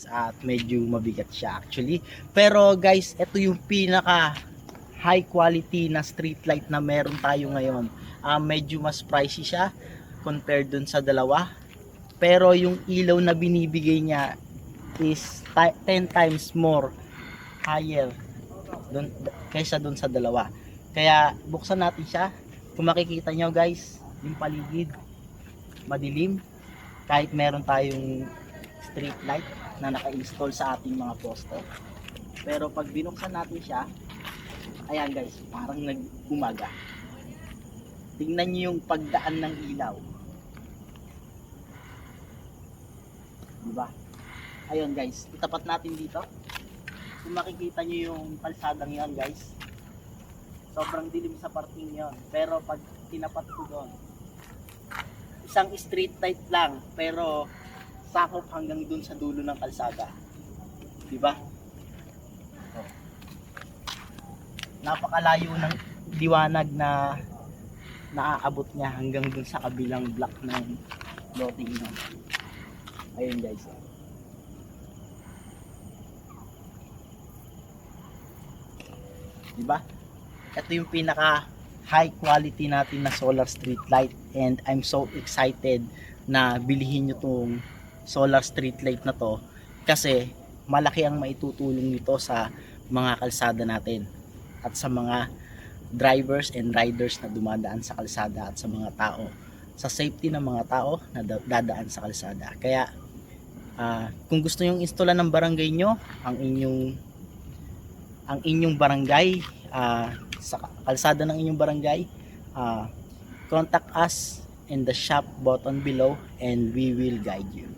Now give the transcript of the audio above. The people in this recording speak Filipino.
at medyo mabigat siya actually. Pero guys, ito yung pinaka high quality na street light na meron tayo ngayon. Medyo mas pricey siya compared dun sa dalawa. Pero yung ilaw na binibigay niya is 10 times more higher dun, kaysa dun sa dalawa. Kaya buksan natin siya. Kung makikita nyo guys, yung paligid madilim kahit meron tayong street light na naka-install sa ating mga poste. Pero pag binuksan natin siya, ayan guys, parang nag-umaga. Tingnan nyo yung pagdaan ng ilaw. Diba? Ayun guys, itapat natin dito. Kung makikita nyo yung kalsadang yon guys, sobrang dilim sa parting yon. Pero pag tinapat ko doon, isang street light lang, pero sakop hanggang dun sa dulo ng kalsada. Diba? Oh. Napakalayo ng liwanag na naaabot niya hanggang dun sa kabilang block ng loting nun. Ayun guys. Diba? Ito yung pinaka high quality natin na solar street light, and I'm so excited na bilihin nyo tong solar street light na to kasi malaki ang maitutulong nito sa mga kalsada natin at sa mga drivers and riders na dumadaan sa kalsada at sa mga tao, sa safety ng mga tao na dadaan sa kalsada. Kaya kung gusto nyong installan ng barangay nyo ang inyong barangay, sa kalsada ng inyong barangay, contact us in the shop button below and we will guide you.